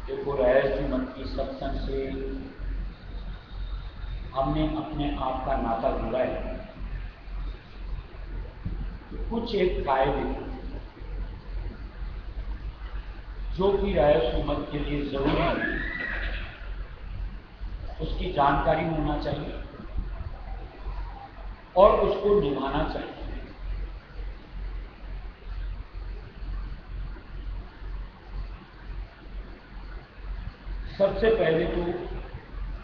देखो, रहस्य मत की सत्संग से हमने अपने आप का नाता जुड़ा है। कुछ एक फायदे जो कि रहस्य मत के लिए जरूरी है, उसकी जानकारी होना चाहिए और उसको निभाना चाहिए। सबसे पहले तो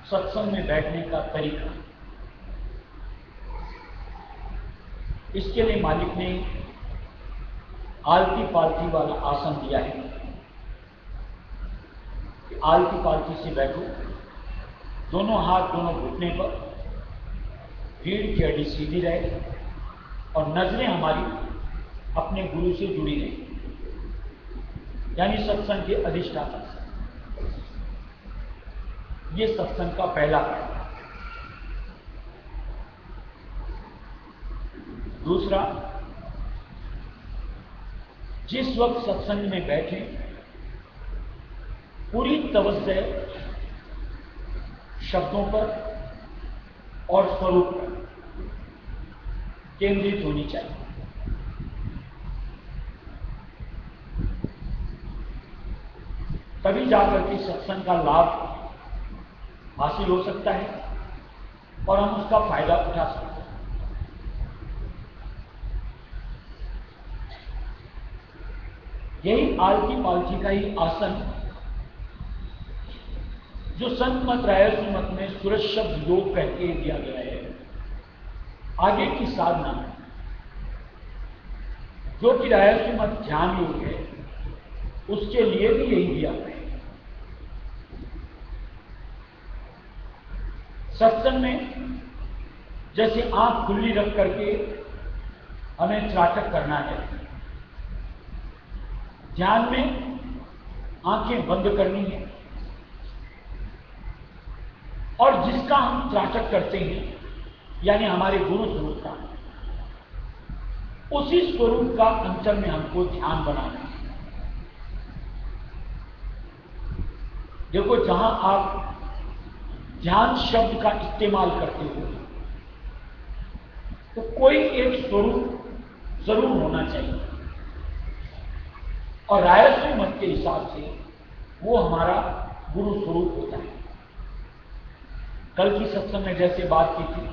सत्संग में बैठने का तरीका। इसके लिए मालिक ने आलती पालती वाला आसन दिया है कि आलती पालती से बैठो, दोनों हाथ दोनों घुटने पर, रीढ़ की हड्डी सीधी रहे और नजरें हमारी अपने गुरु से जुड़ी रहे, यानी सत्संग के अधिष्ठाता। ये सत्संग का पहला कार्य। दूसरा, जिस वक्त सत्संग में बैठे पूरी तवज्जो शब्दों पर और स्वरूप पर केंद्रित होनी चाहिए। तभी जाकर के सत्संग का लाभ हासिल हो सकता है और हम उसका फायदा उठा सकते हैं। यही आलती पालती का ही आसन जो संत मत रहस्य मत में सूरज शब्द योग कह के दिया गया है, आगे की साधना जो कि रहस्य मत ध्यान योग है, उसके लिए भी यही दिया गया है। सत्संग में जैसे आंख खुली रख करके हमें त्राटक करना है, ध्यान में आंखें बंद करनी है और जिसका हम त्राटक करते हैं, यानी हमारे गुरु स्वरूप का, उसी स्वरूप का अंतर में हमको ध्यान बनाना है। देखो, जहां आप ध्यान शब्द का इस्तेमाल करते हो तो कोई एक स्वरूप जरूर होना चाहिए और रहस्य मत के हिसाब से वो हमारा गुरु स्वरूप होता है। कल की सत्संग में जैसे बात की थी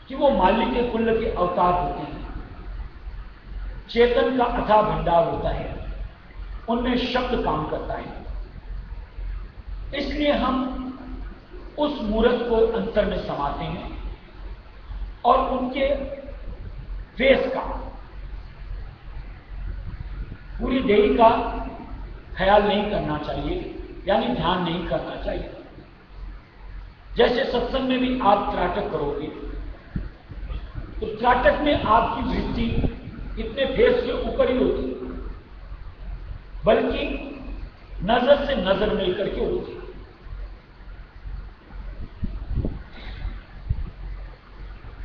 कि वो मालिक के कुल्ल के अवतार होते हैं, चेतन का अथाह भंडार होता है, उनमें शब्द काम करता है। इसलिए हम उस मूर्त को अंतर में समाते हैं और उनके फेस का, पूरी देही का ख्याल नहीं करना चाहिए, यानी ध्यान नहीं करना चाहिए। जैसे सत्संग में भी आप त्राटक करोगे तो त्राटक में आपकी वृत्ति इतने फेस के ऊपर ही होती, बल्कि नजर से नजर मिलकर के होती है।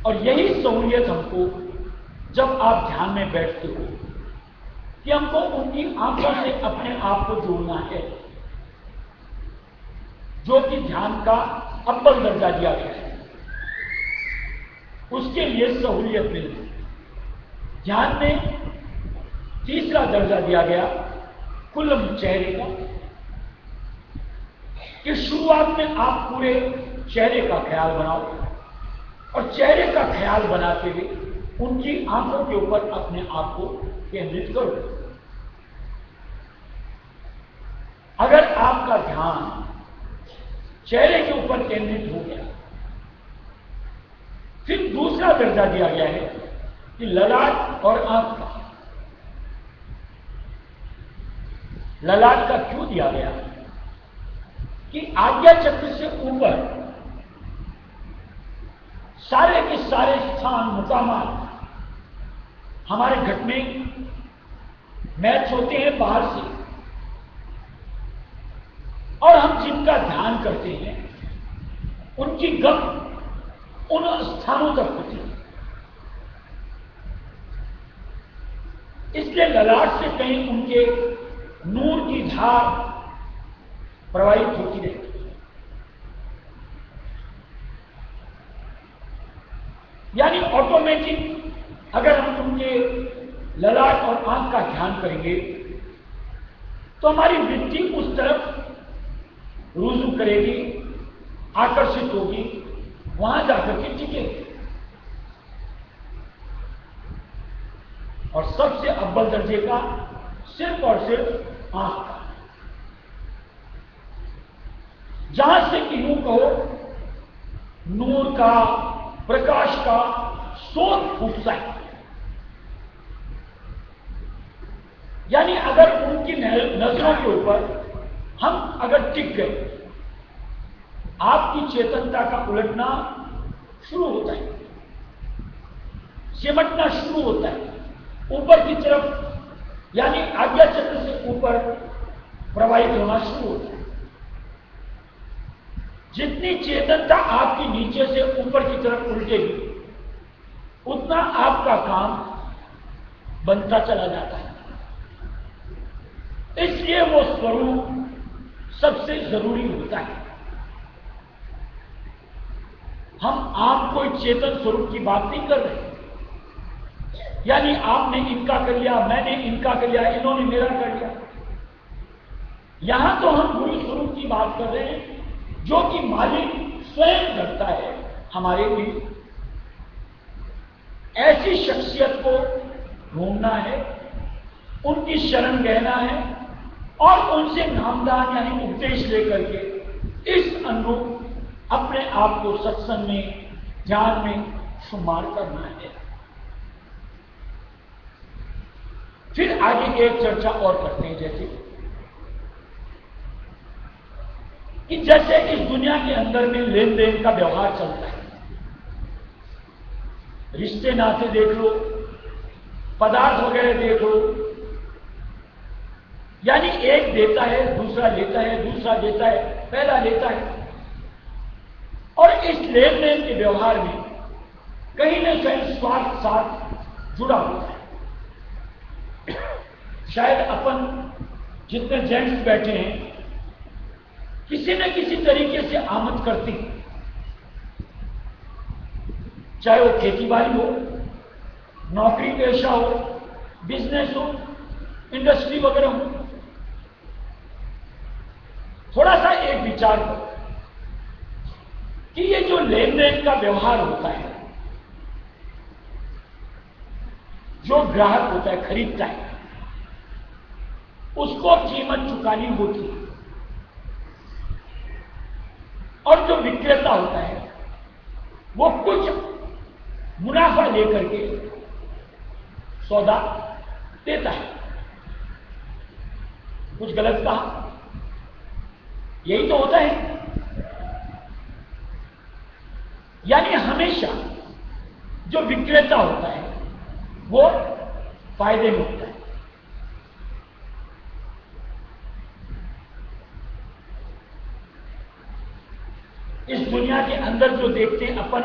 और यही सहूलियत हमको जब आप ध्यान में बैठते हो कि हमको उनकी आंखों से अपने आप को जोड़ना है, जो कि ध्यान का अव्वल दर्जा दिया गया है, उसके लिए सहूलियत मिली। ध्यान में तीसरा दर्जा दिया गया कुल्लम चेहरे का, कि शुरुआत में आप पूरे चेहरे का ख्याल बनाओ और चेहरे का ख्याल बनाते हुए उनकी आंखों के ऊपर अपने आप को केंद्रित करो। अगर आपका ध्यान चेहरे के ऊपर केंद्रित हो गया, फिर दूसरा दर्जा दिया गया है कि ललाट और आंख का। ललाट का क्यों दिया गया कि आज्ञा चक्र से ऊपर सारे के सारे स्थान मुकामात हमारे घट में मैच होते हैं बाहर से, और हम जिनका ध्यान करते हैं उनकी गम उन स्थानों तक होती है। इसलिए ललाट से कहीं उनके नूर की धार प्रवाहित होती रहती है। यानी ऑटोमेटिक अगर हम उनके ललाट और आंख का ध्यान करेंगे तो हमारी वृत्ति उस तरफ रुजू करेगी, आकर्षित होगी, वहां जाकर के टिकेगी। और सबसे अव्वल दर्जे का सिर्फ और सिर्फ आंख का, जहां से कि यूं कहो नूर का, प्रकाश का स्रोत फूटता है। यानी अगर उनकी नजरों के ऊपर हम अगर टिक गए, आपकी चेतनता का उलटना शुरू होता है, सिमटना शुरू होता है ऊपर की तरफ, यानी आज्ञा चक्र से ऊपर प्रवाहित होना शुरू होता है। जितनी चेतनता आपकी नीचे से ऊपर की तरफ उल्टेगी, उतना आपका काम बनता चला जाता है। इसलिए वो स्वरूप सबसे जरूरी होता है। हम आम कोई चेतन स्वरूप की बात नहीं कर रहे, यानी आपने इनका कर लिया, मैंने इनका कर लिया, इन्होंने मेरा कर लिया। यहां तो हम गुरु स्वरूप की बात कर रहे हैं, जो कि मालिक स्वयं करता है हमारे लिए। ऐसी शख्सियत को ढूंढना है, उनकी शरण गहना है और उनसे नामदान यानी उपदेश लेकर के इस अनुरूप अपने आप को सत्संग में, ध्यान में शुमार करना है। फिर आगे एक चर्चा और करते हैं, जैसे इस दुनिया के अंदर में लेन देन का व्यवहार चलता है। रिश्ते नाते देख लो, पदार्थ वगैरह देख लो, यानी एक देता है, दूसरा लेता है, दूसरा देता है, पहला लेता है। और इस लेन देन के व्यवहार में कहीं न कहीं स्वार्थ साथ जुड़ा होता है। शायद अपन जितने जेंट्स बैठे हैं किसी न किसी तरीके से आमद करती, चाहे वो खेती बाड़ी हो, नौकरी पेशा हो, बिजनेस हो, इंडस्ट्री वगैरह हो। थोड़ा सा एक विचार करो कि ये जो लेन देन का व्यवहार होता है, जो ग्राहक होता है, खरीदता है, उसको कीमत चुकानी होती है, और जो विक्रेता होता है वो कुछ मुनाफा लेकर के सौदा देता है। कुछ गलत कहा? यही तो होता है। यानी हमेशा जो विक्रेता होता है वो फायदे में होता है। इस दुनिया के अंदर जो देखते हैं अपन,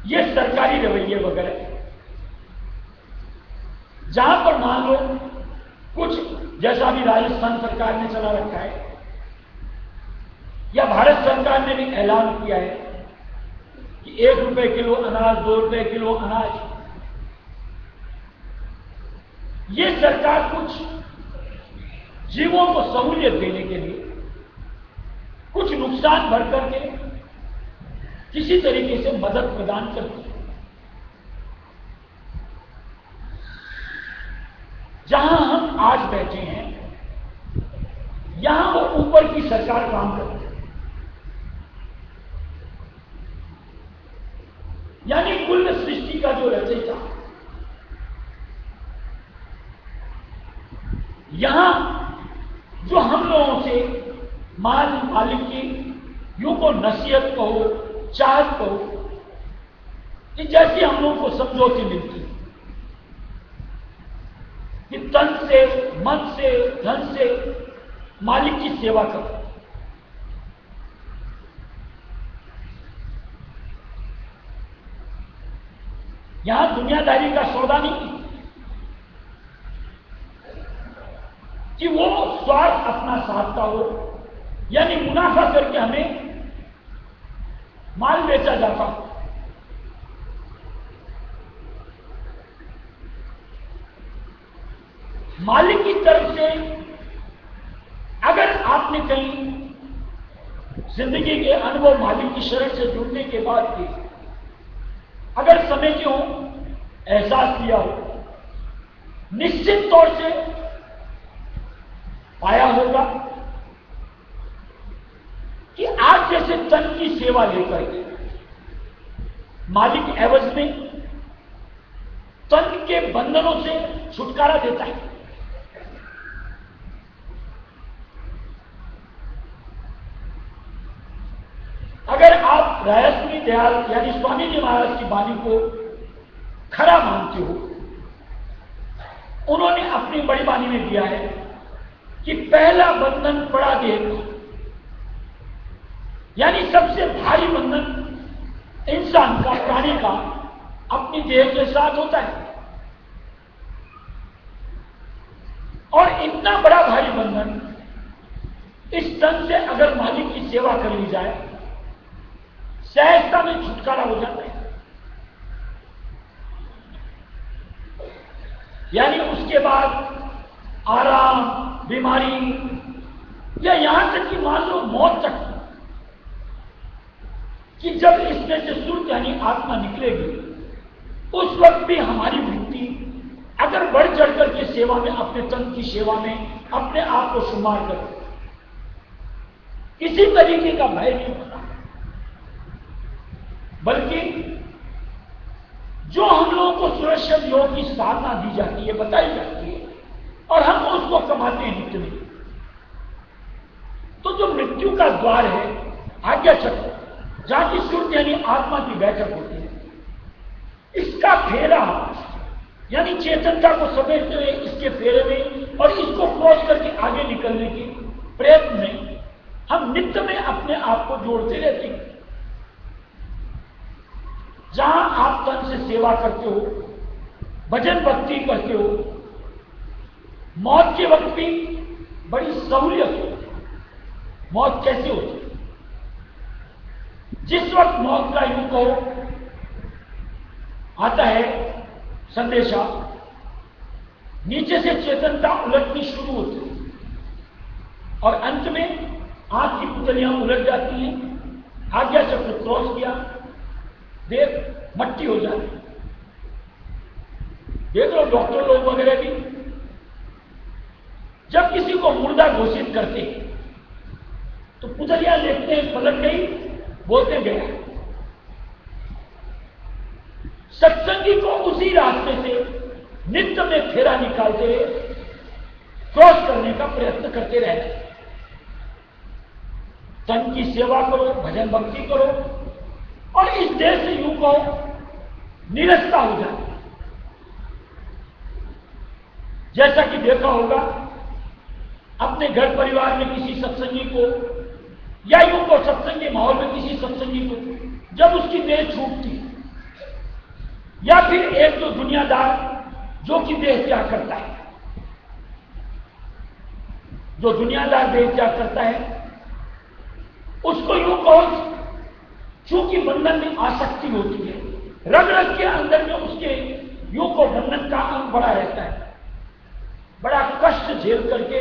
ये सरकारी रवैये वगैरह, जहां पर मान लो कुछ जैसा भी राजस्थान सरकार ने चला रखा है या भारत सरकार ने भी ऐलान किया है कि 1 रुपए किलो अनाज, 2 रुपए किलो अनाज, ये सरकार कुछ जीवों को सहूलियत देने के लिए कुछ नुकसान भर करके किसी तरीके से मदद प्रदान करती है। जहां हम आज बैठे हैं यहां वो ऊपर की सरकार काम करती है, यानी कुल सृष्टि का जो रचयिता, यहां जो हम लोगों से मालिक की यूं को नसीहत कहो, चाहत कहो, कि जैसी हम लोगों को समझौती मिलती है कि तन से, मन से, धन से मालिक की सेवा करो। यहां दुनियादारी का सौदा नहीं कि वो स्वार्थ अपना साधता हो, यानी मुनाफा करके हमें माल बेचा जाता हो। मालिक की तरफ से अगर आपने कहीं जिंदगी के अनुभव मालिक की शरण से जुड़ने के बाद भी अगर समझे हो, एहसास किया हो, निश्चित तौर से पाया होगा कि आज जैसे तन की सेवा लेकर के मालिक एवज में तन के बंधनों से छुटकारा देता है। अगर आप रायस्वामी दयाल यानी स्वामी जी महाराज की वाणी को खरा मानते हो, उन्होंने अपनी बड़ी वाणी में दिया है कि पहला बंधन पड़ा देह का, यानी सबसे भारी बंधन इंसान का, प्राणी का अपनी देह के साथ होता है। और इतना बड़ा भारी बंधन इस तन से अगर मालिक की सेवा कर ली जाए, सहजता में छुटकारा हो जाता है। यानी उसके बाद आराम, बीमारी या यहां तक कि मान लो मौत तक, कि जब इसमें से सुर यानी आत्मा निकलेगी, उस वक्त भी हमारी वृत्ति अगर बढ़ चढ़ करके सेवा में, अपने तन की सेवा में अपने आप को शुमार करे, किसी तरीके का भय नहीं होता, बल्कि जो हम लोगों को सुरक्षा योग की साधना दी जाती है, बताई जाती है, और हम उसको कमाते हैं नित्य में, तो जो मृत्यु का द्वार है, आज्ञा चक्र, जहां की सुरत यानी आत्मा की बैठक होती है, इसका फेरा यानी चेतनता को समेटते हुए इसके फेरे में और इसको क्रॉस करके आगे निकलने के प्रयत्न में हम नित्य में अपने आप को जोड़ते रहते हैं। जहां आप तन से सेवा करते हो, भजन भक्ति करते हो, मौत के वक्त भी बड़ी सहूलियत होती है। मौत कैसे होती है? जिस वक्त मौत का यूं कहो आता है संदेशा, नीचे से चेतनता उलटनी शुरू होती है और अंत में आंख की पुतलियां उलट जाती हैं, आज्ञा चक्र क्रॉस किया, देख मट्टी हो जाती। देख लो डॉक्टर लोग वगैरह भी जब किसी को मुर्दा घोषित करते तो पुतलियां देखते हैं, पलट गई, बोलते गया। सत्संगी को उसी रास्ते से नित्य में फेरा निकालते हुए क्रॉस करने का प्रयत्न करते रहना। तन की सेवा करो, भजन भक्ति करो और इस देश से यूं को निरस्ता हो जाए। जैसा कि देखा होगा, अपने घर परिवार में किसी सत्संगी को या यूं को सत्संगी माहौल में किसी सत्संगी को जब उसकी देह छूटती, या फिर एक जो दुनियादार जो कि देह त्याग करता है, जो दुनियादार देह त्याग करता है, उसको यूं कहो चूंकि बंधन में आसक्ति होती है, रग रग के अंदर में उसके यूं को बंधन का अंग बड़ा रहता है, बड़ा कष्ट झेल करके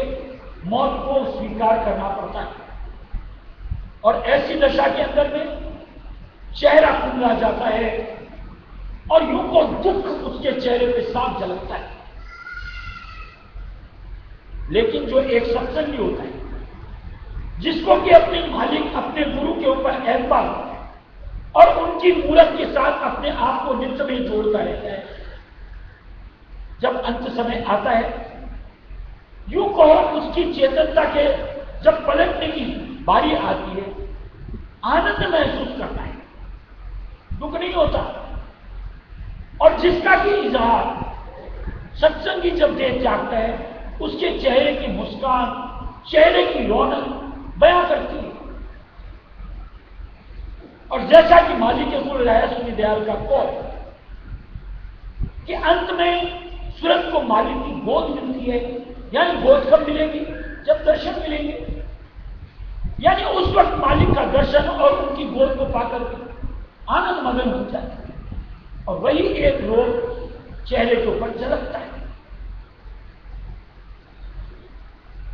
मौत को स्वीकार करना पड़ता है। और ऐसी दशा के अंदर में चेहरा कुंदरा जाता है और यूं को दुख उसके चेहरे पे साफ झलकता है। लेकिन जो एक सत्संगी होता है, जिसको कि अपने मालिक अपने गुरु के ऊपर एतबार और उनकी मूरत के साथ अपने आप को नित्य में जोड़ता रहता है, जब अंत समय आता है, यूं कहो उसकी चेतनता के जब पलटने की बारी आती है, आनंद महसूस करता है, दुख नहीं होता। और जिसका कि इजहार सत्संगी जब देह त्यागता है, उसके चेहरे की मुस्कान, चेहरे की रौनक बयां करती है। और जैसा कि मालिक के कुल राया सुनी दयाल का कौल कि अंत में सूरज को मालिक की गोद मिलती है, यानी गोद कब मिलेगी? जब दर्शन मिलेंगे, यानी उस वक्त मालिक का दर्शन और उनकी गोद को पाकर आनंद मगन हो जाता है। और वही एक रोग चेहरे के ऊपर झलकता है।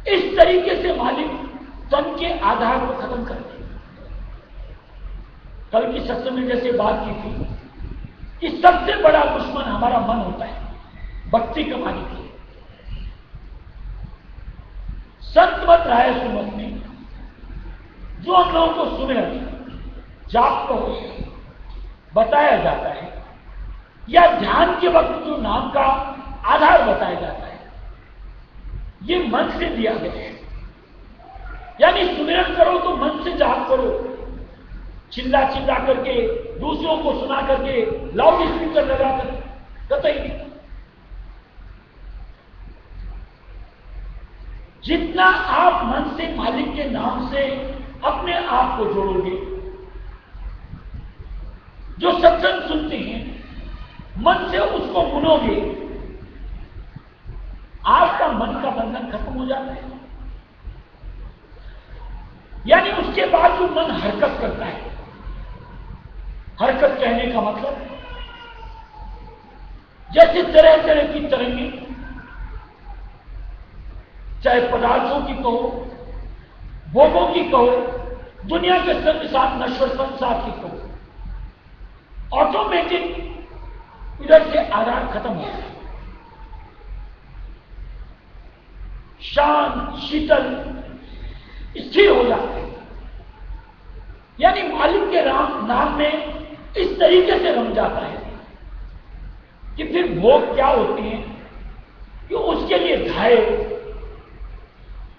इस तरीके से मालिक तन के आधार को खत्म करते हैं। कल की सत्संग में जैसे बात की थी कि सबसे बड़ा दुश्मन हमारा मन होता है भक्ति कमाने के लिए। संत मत राय सुमत में जो हम लोगों को सुमिरन जाप को बताया जाता है, या ध्यान के वक्त जो नाम का आधार बताया जाता है, ये मन से दिया गया है। यानी सुमिरन करो तो मन से जाप करो, चिल्ला चिल्ला करके दूसरों को सुना करके लाउड स्पीकर लगाकर कतई नहीं। जितना आप मन से मालिक के नाम से अपने आप को जोड़ोगे, जो सत्संग सुनते हैं मन से उसको मुनोगे, आपका मन का बंधन खत्म हो जाता है। यानी उसके बाद जो मन हरकत करता है, हरकत कहने का मतलब जैसे तरह तरह की तरंगे, चाहे पदार्थों की कहो, भोगों की कहो, दुनिया के संसार नश्वर संसार की कहो, ऑटोमेटिक इधर से आधार खत्म हो जाए, शांत शीतल स्थिर हो जाता है। यानी मालिक के नाम में इस तरीके से रम जाता है कि फिर भोग क्या होते हैं कि उसके लिए घाय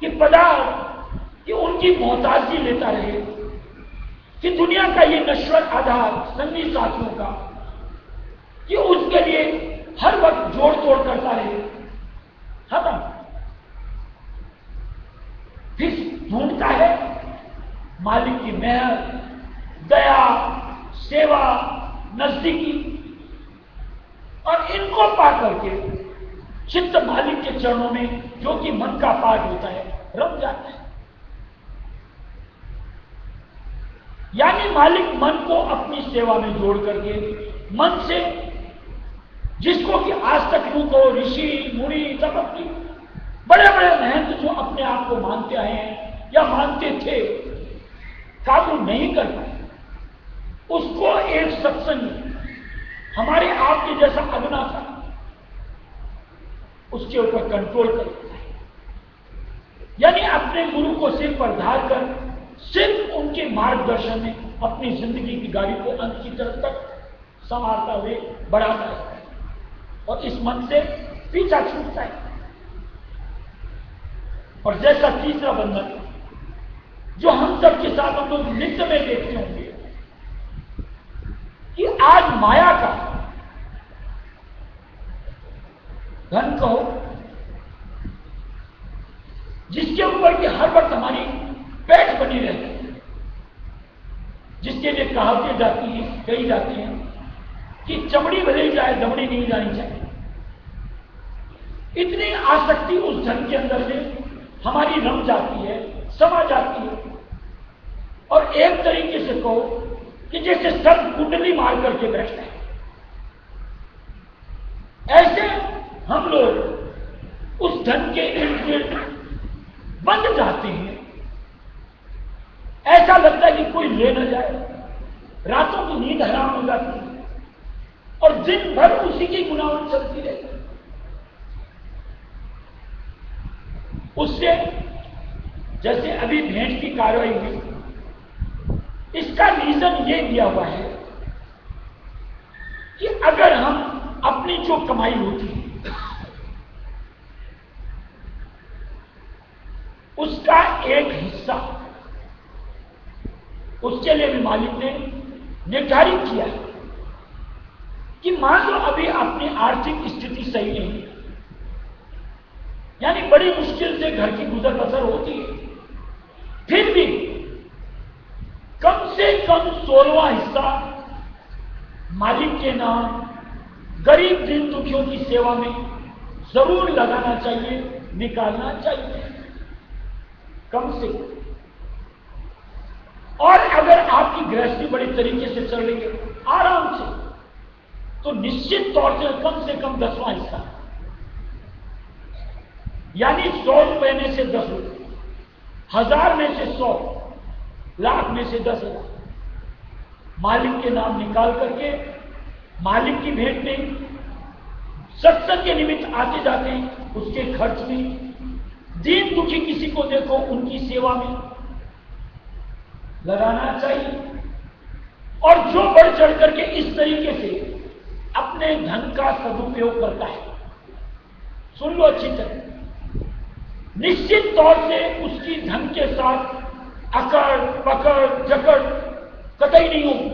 कि पदार्थ कि उनकी मोहताजी लेता रहे, कि दुनिया का ये नश्वर आधार संगी साथियों का कि उसके लिए हर वक्त जोड़ तोड़ करता रहे, खत्म। फिर ढूंढता है मालिक की मेहर, दया, सेवा, नजदीकी, और इनको पा करके चित्त मालिक के चरणों में, जो कि मन का पाठ होता है, रम जाता है। यानी मालिक मन को अपनी सेवा में जोड़ करके मन से, जिसको कि आज तक यूं को ऋषि मुनि सब अपनी बड़े बड़े महंत जो अपने आप को मानते आए हैं या मानते थे, काबू नहीं कर पाए, उसको एक सत्संग हमारे आपके जैसा अगना था, उसके ऊपर कंट्रोल कर लेता है। यानी अपने गुरु को सिर पर धार कर सिर्फ उनके मार्गदर्शन में अपनी जिंदगी की गाड़ी को अंत की तरफ तक संवारता हुए बढ़ाता है, और इस मन से पीछा छूटता है। और जैसा तीसरा बंधन जो हम सब के साथ हम लोग नित्य में देखते होंगे कि आज माया का धन कहो, जिसके ऊपर कि हर वक्त हमारी पेट बनी रहती है, कहावतें जाती हैं, कही जाती हैं कि चमड़ी भले जाए दमड़ी नहीं जानी चाहिए। इतनी आसक्ति उस धन के अंदर से हमारी रम जाती है, समा जाती है। और एक तरीके से कहो कि जैसे सर्प कुंडली मार करके बैठता है, ऐसे हम लोग उस धन के इर्द गिर्द बंध जाते हैं। ऐसा लगता है कि कोई ले न जाए, रातों की नींद हराम हो जाती है और दिन भर उसी की गुनाहों चलती रहती है। उससे जैसे अभी भेंट की कार्रवाई हुई, इसका रीजन ये दिया हुआ है कि अगर हम अपनी जो कमाई होती है उसका एक हिस्सा, उसके लिए भी मालिक ने निर्धारित किया है कि मान लो अभी अपनी आर्थिक स्थिति सही नहीं, यानी बड़ी मुश्किल से घर की गुजर बसर होती है, फिर भी कम से कम 16वां हिस्सा मालिक के नाम गरीब दिन दुखियों की सेवा में जरूर लगाना चाहिए, निकालना चाहिए, कम से कम। और अगर आपकी गृहस्थी बड़ी तरीके से चल रही है आराम से, तो निश्चित तौर से कम 10वां हिस्सा, यानी 100 रुपए में से 10 रुपए, 1000 में से 100, लाख में से 10,000 मालिक के नाम निकाल करके मालिक की भेंट में, सत्संग के निमित्त आते जाते हैं उसके खर्च में, दीन दुखी किसी को देखो उनकी सेवा में लगाना चाहिए। और जो बढ़ चढ़ करके इस तरीके से अपने धन का सदुपयोग करता है, सुन लो अच्छी तरह, निश्चित तौर से उसकी धन के साथ अकड़ पकड़ जकड़ कतई नहीं होगी।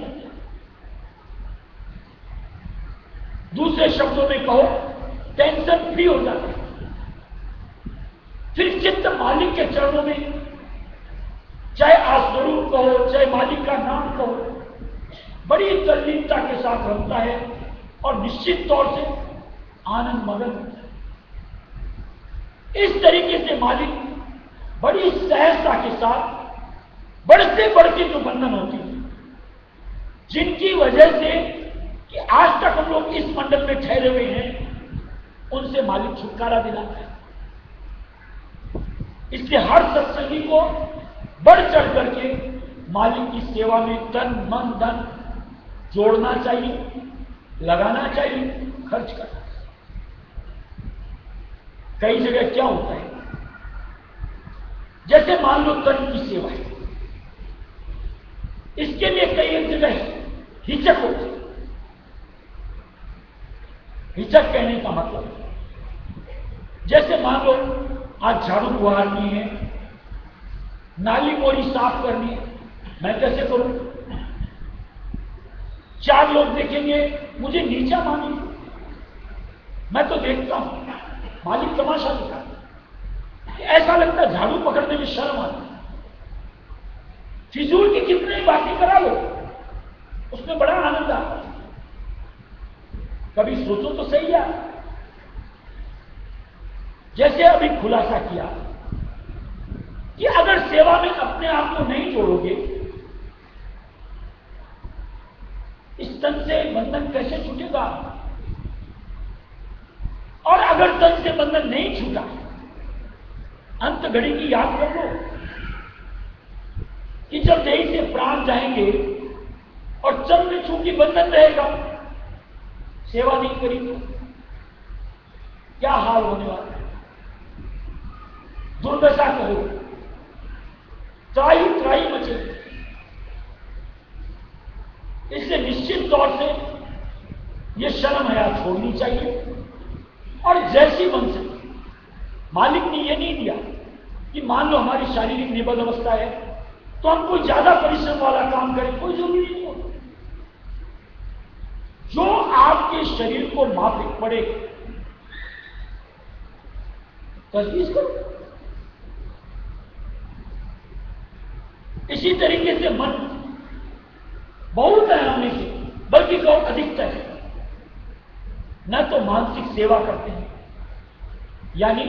दूसरे शब्दों में कहो, टेंशन फ्री हो जाता है। फिर चित्त मालिक के चरणों में, चाहे आस्वरूप कहो, चाहे मालिक का नाम कहो, बड़ी तल्लीनता के साथ रखता है और निश्चित तौर से आनंद मगन होता है। इस तरीके से मालिक बड़ी सहजता के साथ बढ़ते बढ़ते जो बंधन होती है, जिनकी वजह से कि आज तक हम लोग इस मंडल में ठहरे हुए हैं, उनसे मालिक छुटकारा दिलाता है। इसलिए हर सत्संगी को बढ़ चढ़ करके मालिक की सेवा में तन मन धन जोड़ना चाहिए, लगाना चाहिए, खर्च करना चाहिए। कई जगह क्या होता है, जैसे मान लो तन की सेवा है, इसके लिए कई जगह हिचक होती है। हिचक कहने का मतलब, जैसे मान लो आज झाड़ू बुहारनी है, नाली मोरी साफ करनी है, मैं कैसे करूं? 4 लोग देखेंगे मुझे नीचा मानेंगे। मैं तो देखता हूं मालिक तमाशा दिखा, ऐसा लगता है झाड़ू पकड़ने में शर्म आती है। फिजूल की कितनी बातें करा लो, उसमें बड़ा आनंद आता है। कभी सोचो तो सही यार, जैसे अभी खुलासा किया कि अगर सेवा में अपने आप को नहीं जोड़ोगे, इस तन से बंधन कैसे छूटेगा? और अगर तन से बंधन नहीं छूटा, अंत घड़ी की याद कर लो कि जब देह से प्राण जाएंगे और चंद्र चूंकि बंधन रहेगा, सेवा नहीं करी तो क्या हाल होने वाला है? दुर्दशा करो, त्राही त्राही मचे। इसलिए निश्चित तौर से यह शर्म हया छोड़नी चाहिए और जैसी बन सके। मालिक ने यह नहीं दिया कि मान लो हमारी शारीरिक निबद्ध अवस्था है तो हम कोई ज्यादा परिश्रम वाला काम करें, कोई जरूरी नहीं होता। जो आपके शरीर को माफिक पड़े तजवीज करो। इसी तरीके से मन, बहुत है हमने से, बल्कि बहुत अधिकतर है। न तो मानसिक सेवा करते हैं, यानी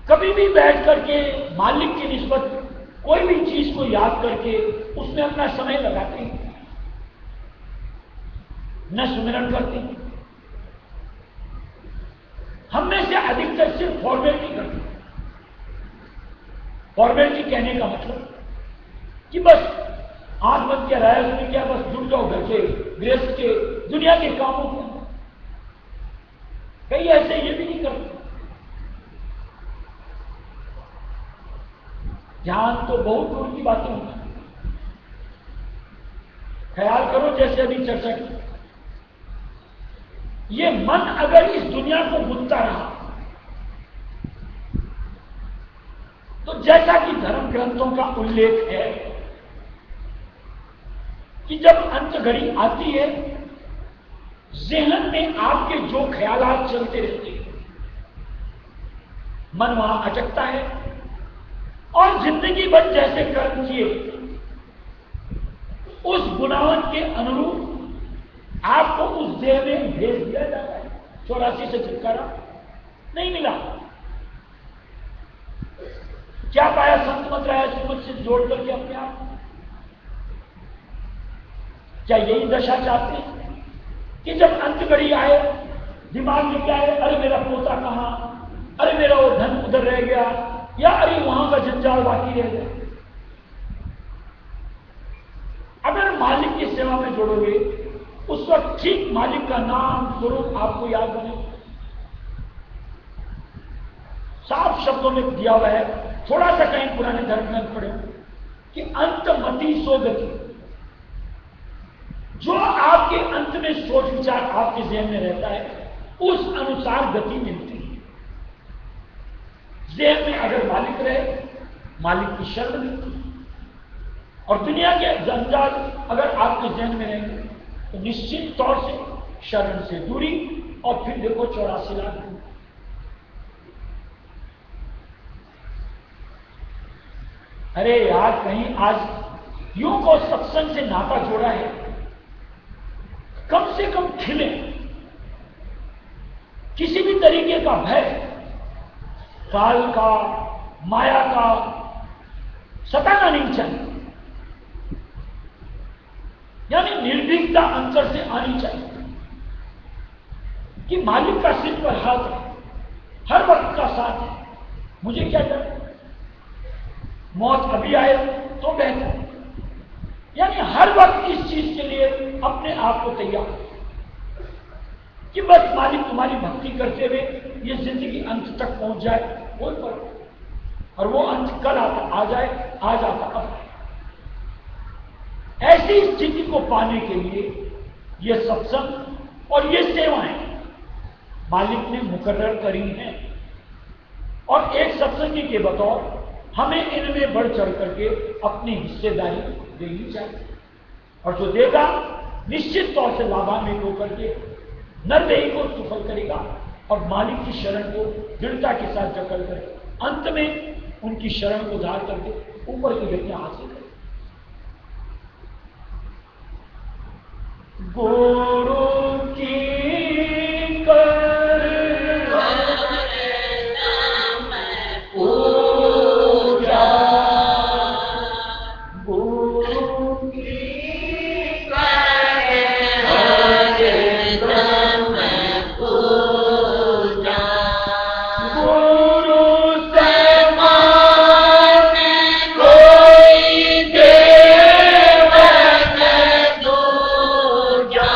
कभी भी बैठ करके मालिक की निस्बत कोई भी चीज को याद करके उसमें अपना समय लगाते हैं, न सुमिरन करते हैं। हम में से अधिकतर सिर्फ फॉर्मेलिटी करते हैं। फॉर्मेलिटी कहने का मतलब कि बस आंख बंद किया, राय सुनी क्या, बस जुट जाओ घर के, गृहस्थ के, दुनिया के कामों के। कई ऐसे ये भी नहीं करते। ध्यान तो बहुत दूर की बातें होती हैं। ख्याल करो जैसे अभी चर्चा की, ये मन अगर इस दुनिया को बुनता रहा तो जैसा कि धर्म ग्रंथों का उल्लेख है कि जब अंत घड़ी आती है, ज़हन में आपके जो ख्यालात चलते रहते हैं, मन वहां अटकता है और जिंदगी भर जैसे कर्म किए उस गुनाहन के अनुरूप आपको उस देह में भेज दिया जाता है। 84 से छुटकारा नहीं मिला। क्या पाया संत मत रहा है सुमत से जोड़ करके अपने आप? क्या यही दशा चाहते हैं कि जब अंत घड़ी आए, दिमाग में क्या है, अरे मेरा पोता कहां, अरे मेरा वो धन उधर रह गया, या अरे वहां का जंजाल बाकी रह गया। अगर मालिक की सेवा में जोड़ोगे उस वक्त ठीक मालिक का नाम स्वरूप आपको याद बने। साफ शब्दों में दिया हुआ है, थोड़ा सा कहीं पुराने धर्म ग्रंथ पढ़े कि अंत मति सो गति। जो आपके अंत में सोच विचार आपके ज़हन में रहता है उस अनुसार गति मिलती है। ज़हन में अगर मालिक रहे, मालिक की शरण मिलती है, और दुनिया के जंजाल अगर आपके ज़हन में रहेंगे तो निश्चित तौर से शरण से दूरी। और फिर देखो 84 लाख। अरे यार, कहीं आज यूं को सत्संग से नाता जोड़ा है, कम से कम खिले। किसी भी तरीके का भय, काल का, माया का सताना नहीं चाहिए। यानी निर्भीकता अंतर से आनी चाहिए कि मालिक का सिर पर हाथ है, हर वक्त का साथ है, मुझे क्या डर, मौत अभी आए तो बेहतर। यानी हर वक्त इस चीज के लिए अपने आप को तैयार कि बस मालिक तुम्हारी भक्ति करते हुए ये जिंदगी अंत तक पहुंच जाए, कोई फर्क, और वो अंत कल आता आ जाए, आज आता अब। ऐसी स्थिति को पाने के लिए ये सत्संग और ये सेवाएं मालिक ने मुकर्रर करी हैं, और एक सत्संगी के बतौर हमें इनमें बढ़ चढ़ करके अपनी हिस्सेदारी देनी चाहिए। और जो देगा निश्चित तौर से लाभान्वित होकर के नरदेही को सफल करेगा और मालिक की शरण को दृढ़ता के साथ जकड़ कर अंत में उनकी शरण को धार करके ऊपर की गतियां हासिल करेगा। गुरु की कर जा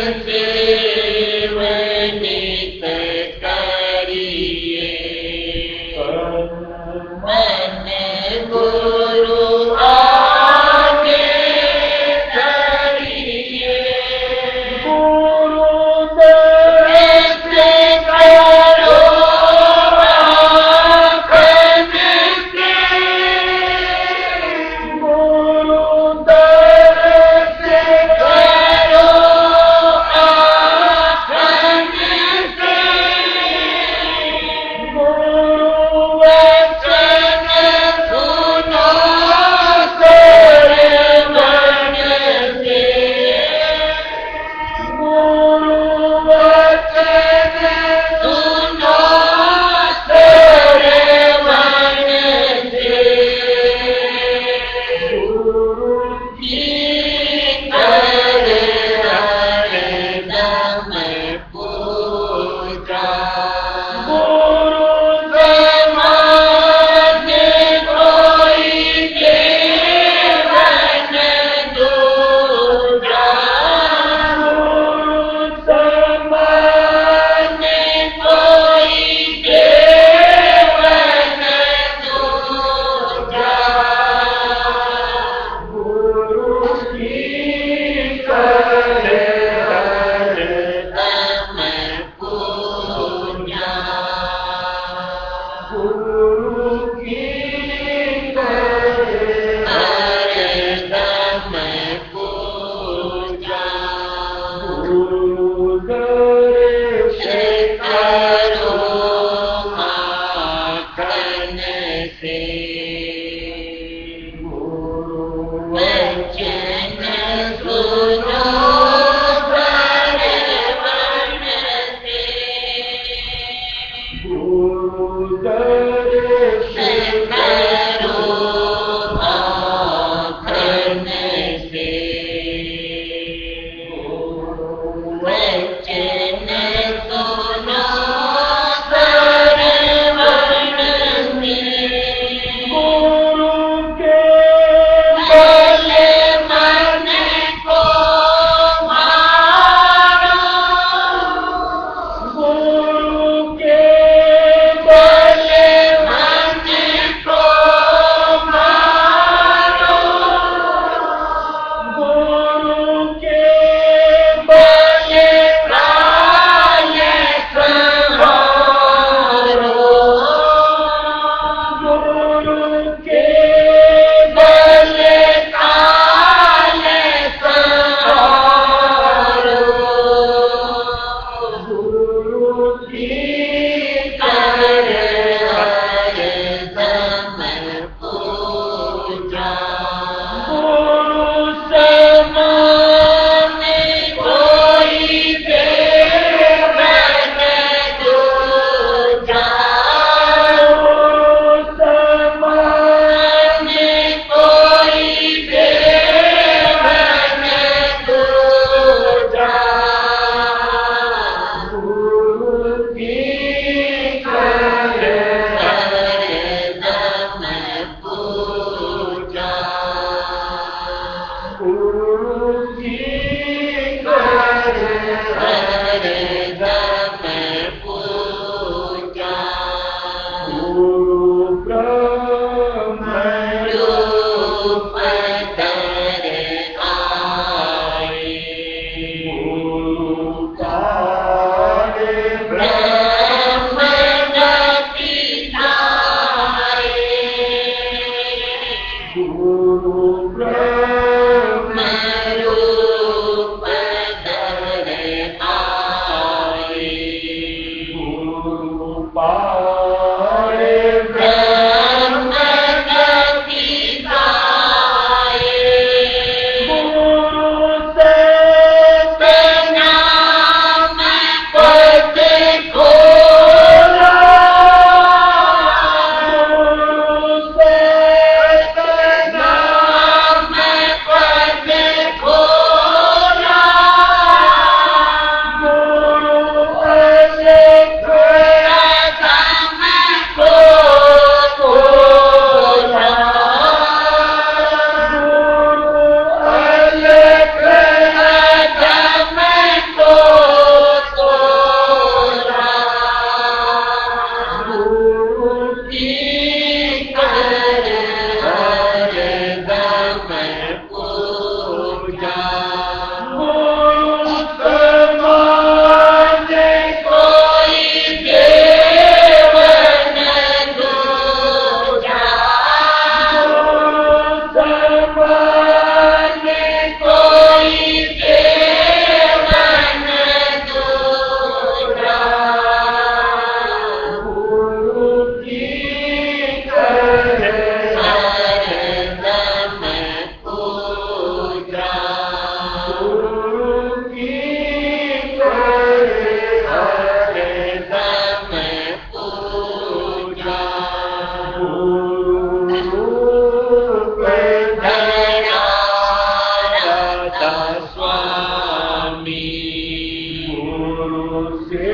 सेवनित करिए। मन गुरु आगे करिए। गुरुदेव से करो आखन से। गुरुदेव से करो आखन से। गुरु वचन सुनो तेरे मन से। गुरु वचन सुनो तेरे मन से। गुरु की करे हरदम पूजा। गुरु समान कोई जीवन दूजा। गुरु समान कोई जीवन दूजा। गुरु की करे हरदम पूजा। गुरु की करे हरदम पूजा। गुरुदेव से करो आखन से। गुरु वचन सुनो तेरे मन से। गुरुदेव से करो आखन से। गुरु वचन गुरु से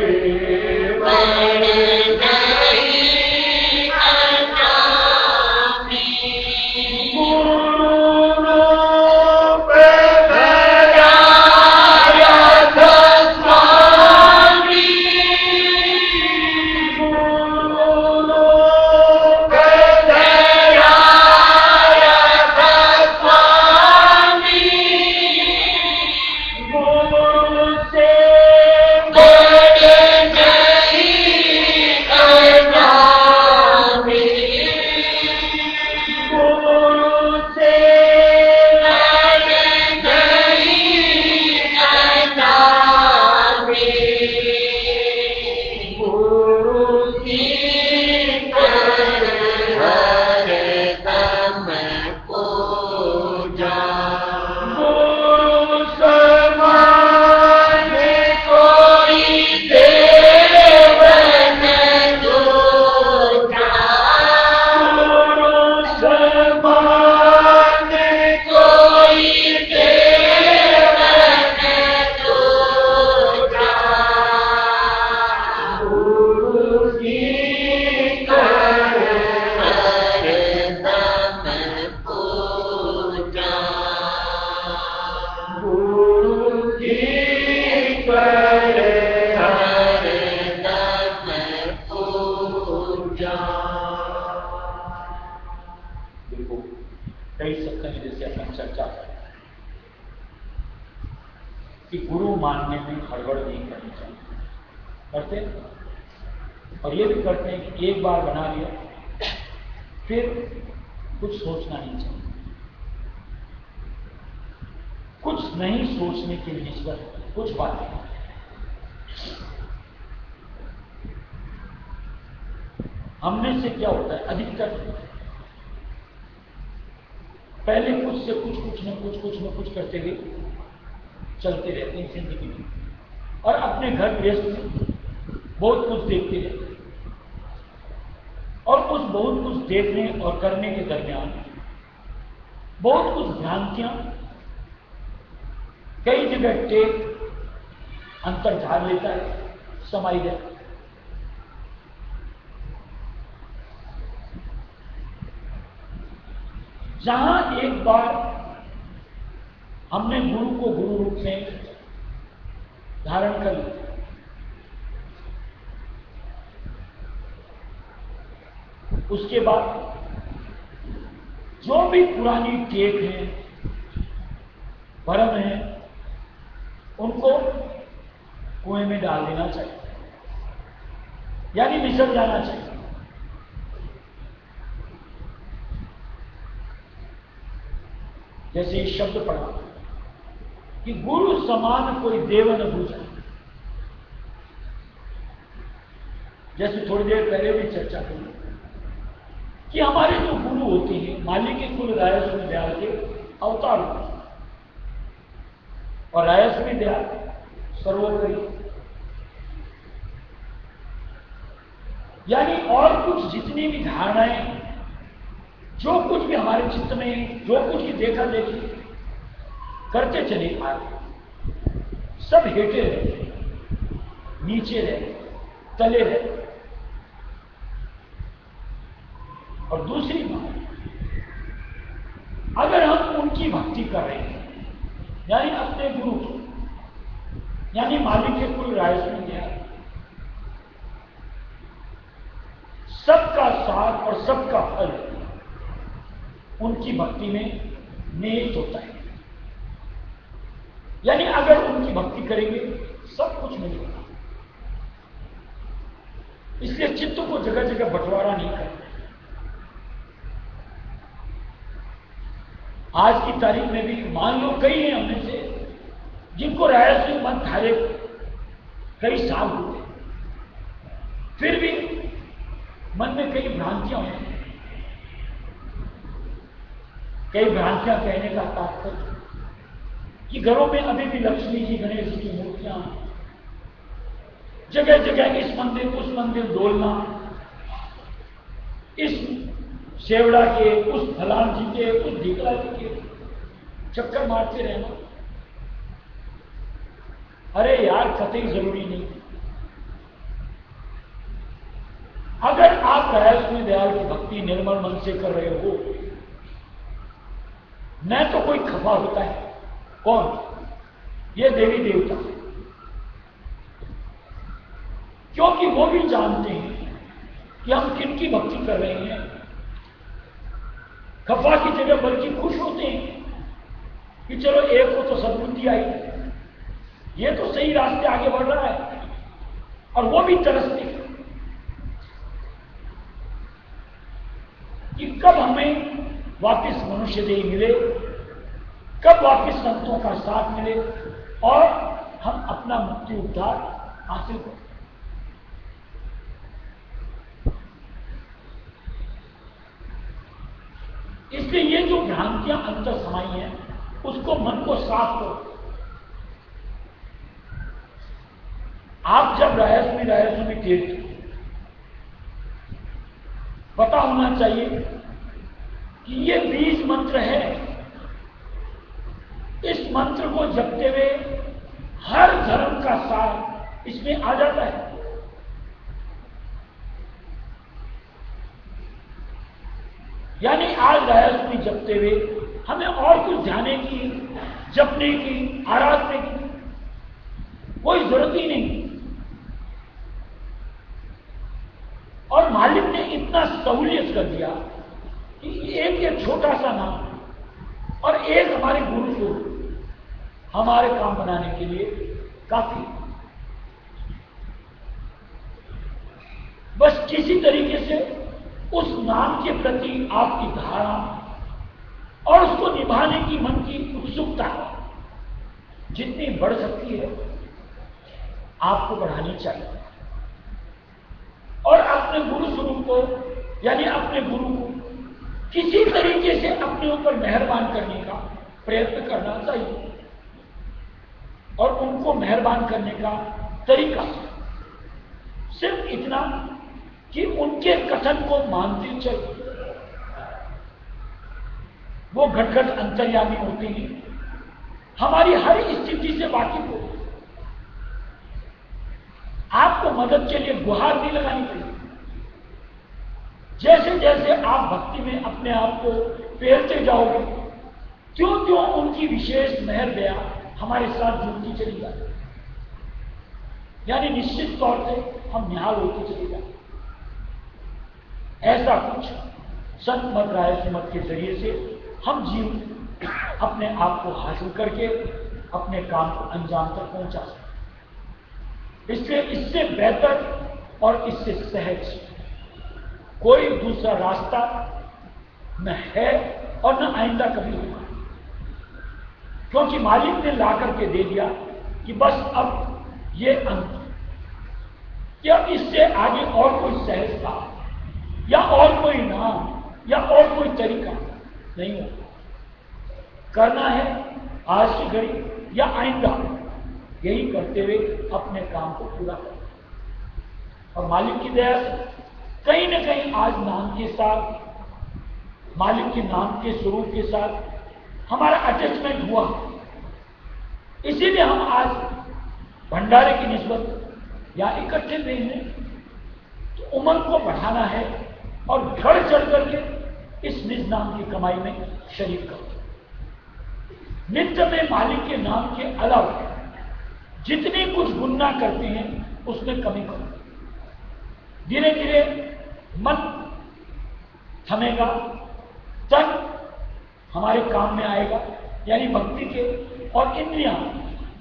कई सत्संग जैसे अपन चर्चा करें कि गुरु मानने में हड़बड़ नहीं करनी चाहिए, करते और ये भी करते हैं कि एक बार बना लिया फिर कुछ सोचना नहीं चाहिए। कुछ नहीं सोचने की निस्बत कुछ बातें हमने से क्या होता है, अधिकतर पहले कुछ से कुछ न कुछ करते हुए चलते रहते हैं जिंदगी में, और अपने घर गृहस्थ में बहुत कुछ देखते रहते हैं, और उस बहुत कुछ देखने और करने के दरमियान बहुत कुछ भ्रांतियां कई जगह टेक अंतर धार लेता है, समाई रहता है। जहां एक बार हमने गुरु को गुरु रूप में धारण कर लिया, उसके बाद जो भी पुरानी टेक है, भरम है, उनको कुएं में डाल देना चाहिए, यानी विसर जाना चाहिए। जैसे इस शब्द पढ़ा कि गुरु समान कोई देव न बूझा, जैसे थोड़ी देर पहले भी चर्चा करी कि हमारे जो गुरु होते हैं माली के कुल रायस्वामी दयाल के अवतार होते हैं, और रायस्वामी दयाल सर्वोपरि, यानी और कुछ जितनी भी धारणाएं, जो कुछ भी हमारे चित्त में जो कुछ भी देखा देखी करते चले आए, सब हेठे रहे, नीचे रहे, तले रहे। और दूसरी बात, अगर हम उनकी भक्ति कर रहे हैं, यानी अपने गुरु की, यानी मालिक के कुल रायस्वामी दयाल, सबका साथ और सबका फल उनकी भक्ति में निहित होता है। यानी अगर उनकी भक्ति करेंगे सब कुछ मिलेगा। इसलिए चित्त को जगह जगह बंटवारा नहीं करना। आज की तारीख में भी मान लो कई हैं हमने से जिनको रायस्वामी मत धारे कई साल हुए, फिर भी मन में कई भ्रांतियां होती हैं। कई भ्रांतियां कहने का तात्पर्य कि घरों में अभी भी लक्ष्मी जी गणेश जी की मूर्तियां, जगह जगह इस मंदिर उस मंदिर डोलना, इस सेवड़ा के उस फलान जी के उस ढीकला जी के चक्कर मारते रहना, अरे यार, कतई जरूरी नहीं। अगर आप रायस्वामी दयाल की भक्ति निर्मल मन से कर रहे हो, न तो कोई खफा होता है। कौन? ये देवी देवता। क्योंकि वो भी जानते हैं कि हम किनकी भक्ति कर रहे हैं। खफा की जगह बल्कि खुश होते हैं कि चलो एक को तो सद्बुद्धि आई, ये तो सही रास्ते आगे बढ़ रहा है। और वो भी तरसते कि कब हमें वापस मनुष्य देह मिले, कब वापस संतों का साथ मिले और हम अपना मुक्ति उद्धार हासिल करें। इसलिए ये जो भ्रांतियां अंतर समाई हैं, उसको मन को साफ करो। आप जब रायस्वामी तीर्थ, पता होना चाहिए कि ये 20 मंत्र है। इस मंत्र को जपते हुए हर धर्म का सार इसमें आ जाता है। यानी आज रायस्वामी जपते हुए हमें और कुछ ध्याने की, जपने की, आराधने की कोई जरूरत ही नहीं। और मालिक ने इतना सहूलियत कर दिया कि एक छोटा सा नाम और एक हमारे गुरु को हमारे काम बनाने के लिए काफी। बस किसी तरीके से उस नाम के प्रति आपकी धारणा और उसको निभाने की मन की उत्सुकता जितनी बढ़ सकती है, आपको बढ़ानी चाहिए। और अपने गुरु स्वरूप को, यानी अपने गुरु को किसी तरीके से अपने ऊपर मेहरबान करने का प्रयत्न करना चाहिए। और उनको मेहरबान करने का तरीका सिर्फ इतना कि उनके कथन को मानते चलिए। वो घट-घट अंतर्यामी होते हैं, हमारी हर स्थिति से वाकिफ होते हैं। आपको मदद के लिए गुहार नहीं लगानी पड़ेगी। जैसे जैसे आप भक्ति में अपने आप को फेरते जाओगे, त्यों त्यों उनकी विशेष मेहर दया हमारे साथ जुड़ती चली जाती, यानी निश्चित तौर से हम निहाल होते चले जाते। ऐसा कुछ संत मत रायस्वामी मत के जरिए से हम जीव अपने आप को हासिल करके अपने काम को अंजाम तक पहुंचा सकते। इसलिए इससे बेहतर और इससे सहज कोई दूसरा रास्ता न है और न आइंदा कभी होगा। क्योंकि मालिक ने ला करके दे दिया कि बस अब ये अंत, या इससे आगे और कोई सहजता या और कोई नाम या और कोई तरीका नहीं होगा। करना है आज की घड़ी या आइंदा, यही करते हुए अपने काम को पूरा करें। और मालिक की दया से कहीं न कहीं आज नाम के साथ, मालिक के नाम के स्वरूप के साथ हमारा अटैचमेंट हुआ। इसीलिए हम आज भंडारे की निस्बत या इकट्ठे नहीं हैं, तो उमंग को बढ़ाना है और बढ़ चढ़ करके इस निज नाम की कमाई में शरीक करो। नित्य में मालिक के नाम के अलावा जितनी कुछ गुन्ना करते हैं उसमें कमी करो। धीरे धीरे मन थमेगा, तन हमारे काम में आएगा, यानी भक्ति के, और इंद्रियां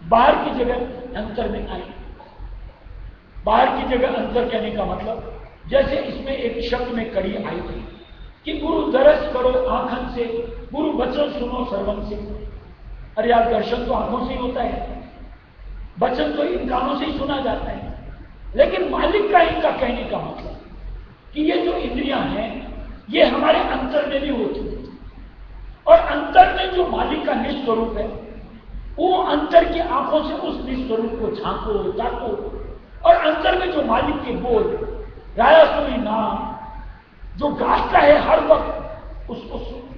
बाहर की जगह अंतर में आएगी। बाहर की जगह अंतर कहने का मतलब, जैसे इसमें एक शब्द में कड़ी आई थी कि गुरु दरस करो आंखन से, गुरु वचन सुनो सर्वन से। अरे यार, दर्शन तो आंखों से ही होता है, वचन तो इन कानों से ही सुना जाता है। लेकिन मालिक का इनका कहने का मतलब कि ये जो इंद्रियां हैं ये हमारे अंतर में भी होती है, और अंतर में जो मालिक का निस्वरूप है, वो अंतर की आंखों से उस निस्वरूप को झांको, ताको, और अंतर में जो मालिक के बोल, रायस्वामी नाम जो गाता है हर वक्त, उसको सुनो।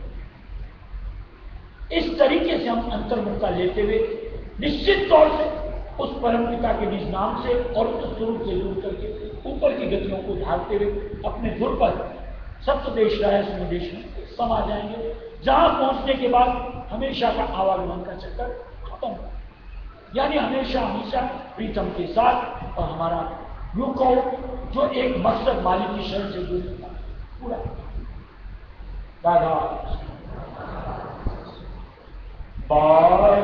इस तरीके से हम अंतर्मुखता लेते हुए निश्चित तौर से उस परम पिता के निज नाम से और उस स्वरूप से दूर करके ऊपर की गतियों को धारते हुए अपने धुर पर सप्तदेश रायस्व देश में समा जाएंगे, जहां पहुंचने के बाद हमेशा का आवागमन का चक्कर खत्म हो, यानी हमेशा हमेशा प्रीतम के साथ, और हमारा यूं कहो जो एक मकसद मालिक की शरण से दूर होता पूरा। राधा पार